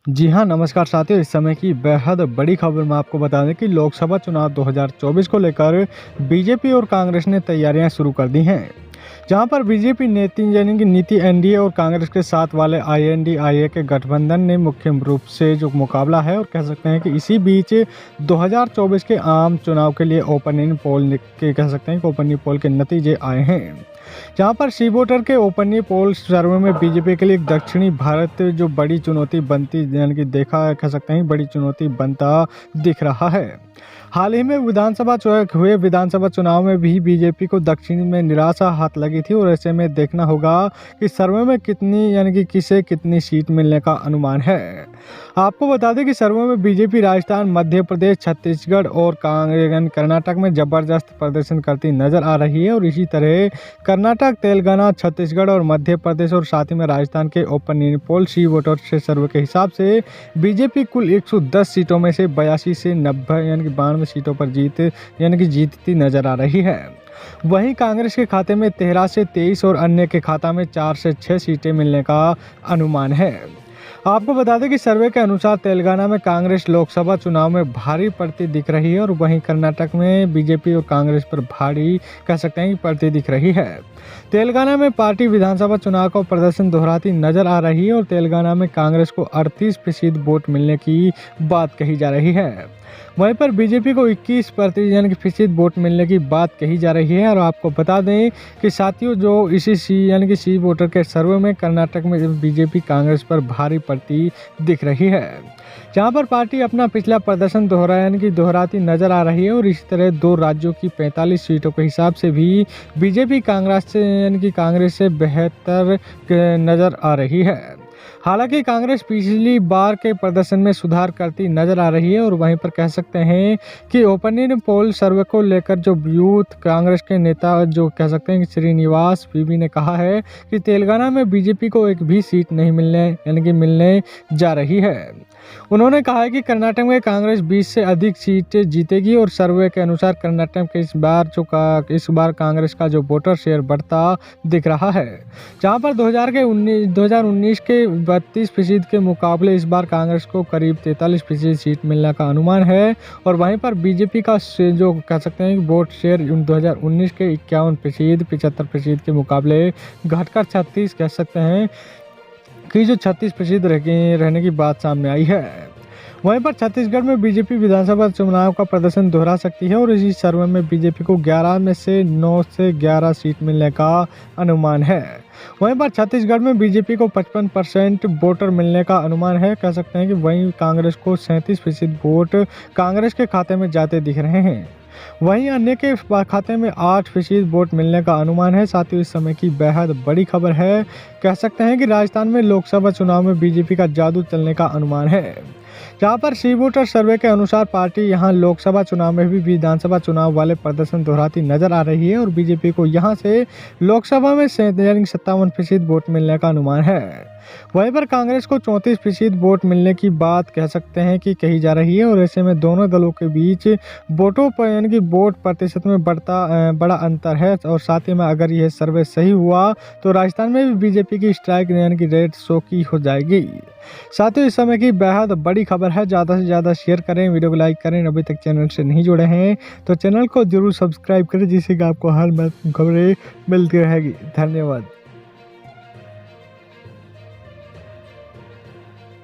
जी हाँ, नमस्कार साथियों। इस समय की बेहद बड़ी खबर मैं आपको बता दें कि लोकसभा चुनाव 2024 को लेकर बीजेपी और कांग्रेस ने तैयारियां शुरू कर दी हैं। जहां पर बीजेपी नीति एनडीए और कांग्रेस के साथ वाले आईएनडीआईए के गठबंधन ने मुख्य रूप से जो मुकाबला है, और कह सकते हैं कि इसी बीच 2024 के आम चुनाव के लिए ओपिनियन पोल के नतीजे आए हैं। जहां पर सी वोटर के ओपिनियन पोल सर्वे में बीजेपी के लिए दक्षिणी भारत जो बड़ी चुनौती बनती यानी कि बड़ी चुनौती बनता दिख रहा है। हाल ही में विधानसभा चुनाव में भी बीजेपी को दक्षिण में निराशा हाथ लगी थी, और ऐसे में देखना होगा कि सर्वे में किसे कितनी सीट मिलने का अनुमान है। आपको बता दें कि सर्वे में बीजेपी राजस्थान, मध्य प्रदेश, छत्तीसगढ़ और कर्नाटक में जबरदस्त प्रदर्शन करती नजर आ रही है, और इसी तरह कर्नाटक, तेलंगाना, छत्तीसगढ़ और मध्य प्रदेश और साथ ही में राजस्थान के ओपिनियन पोल सी वोटर से सर्वे के हिसाब से बीजेपी कुल 110 सीटों में से 82 से 90 92 सीटों पर जीतती नजर आ रही है। वहीं कांग्रेस के खाते में 13 से 23 और अन्य के खाता में 4 से 6 सीटें मिलने का अनुमान है। आपको बता दें कि सर्वे के अनुसार तेलंगाना में कांग्रेस लोकसभा चुनाव में भारी पड़ती दिख रही है, और वहीं कर्नाटक में बीजेपी और कांग्रेस पर भारी पड़ती दिख रही है। तेलंगाना में पार्टी विधानसभा चुनाव का प्रदर्शन दोहराती नजर आ रही है, और तेलंगाना में कांग्रेस को 38% वोट मिलने की बात कही जा रही है। वहीं पर बीजेपी को 21% वोट मिलने की बात कही जा रही है। और आपको बता दें कि साथियों, जो इसी सी वोटर के सर्वे में कर्नाटक में बीजेपी कांग्रेस पर भारी पड़ती दिख रही है, जहां पर पार्टी अपना पिछला प्रदर्शन दोहराती नजर आ रही है। और इसी तरह 2 राज्यों की 45 सीटों के हिसाब से भी बीजेपी कांग्रेस से बेहतर नजर आ रही है। हालांकि कांग्रेस पिछली बार के प्रदर्शन में सुधार करती नजर आ रही है, और वहीं पर कह सकते हैं कि ओपिनियन पोल सर्वे को लेकर जो यूथ कांग्रेस के नेता श्रीनिवास पीवी ने कहा है कि तेलंगाना में बीजेपी को एक भी सीट नहीं मिलने जा रही है। उन्होंने कहा है कि कर्नाटक में कांग्रेस 20 से अधिक सीटें जीतेगी, और सर्वे के अनुसार कर्नाटक के इस बार कांग्रेस का जो वोटर शेयर बढ़ता दिख रहा है, जहां पर 2019 के 32% के मुकाबले इस बार कांग्रेस को करीब 43% सीट मिलने का अनुमान है। और वहीं पर बीजेपी का जो वोट शेयर 2019 के 51%, 75% के मुकाबले घटकर 36% रहने की बात सामने आई है। वहीं पर छत्तीसगढ़ में बीजेपी विधानसभा चुनाव का प्रदर्शन दोहरा सकती है, और इसी सर्वे में बीजेपी को 9 से 11 सीट मिलने का अनुमान है। वहीं पर छत्तीसगढ़ में बीजेपी को 55% वोटर मिलने का अनुमान है। वहीं कांग्रेस को 37% वोट कांग्रेस के खाते में जाते दिख रहे हैं। वहीं अन्य के खाते में 8% वोट मिलने का अनुमान है। साथ ही इस समय की बेहद बड़ी खबर है। कि राजस्थान में लोकसभा चुनाव में बीजेपी का जादू चलने का अनुमान है, जहां पर सी वोटर सर्वे के अनुसार पार्टी यहां लोकसभा चुनाव में भी विधानसभा चुनाव वाले प्रदर्शन दोहराती नजर आ रही है, और बीजेपी को यहां से लोकसभा में 57% वोट मिलने का अनुमान है। वहीं पर कांग्रेस को 34% वोट मिलने की बात कही जा रही है, और ऐसे में दोनों दलों के बीच वोट प्रतिशत में बड़ा अंतर है। और साथ ही में अगर यह सर्वे सही हुआ तो राजस्थान में भी बीजेपी की स्ट्राइक रेट 100 की हो जाएगी। साथ ही इस समय की बेहद बड़ी खबर है। ज़्यादा से ज़्यादा शेयर करें, वीडियो को लाइक करें। अभी तक चैनल से नहीं जुड़े हैं तो चैनल को जरूर सब्सक्राइब करें, जिससे कि आपको हर खबरें मिलती रहेगी। धन्यवाद।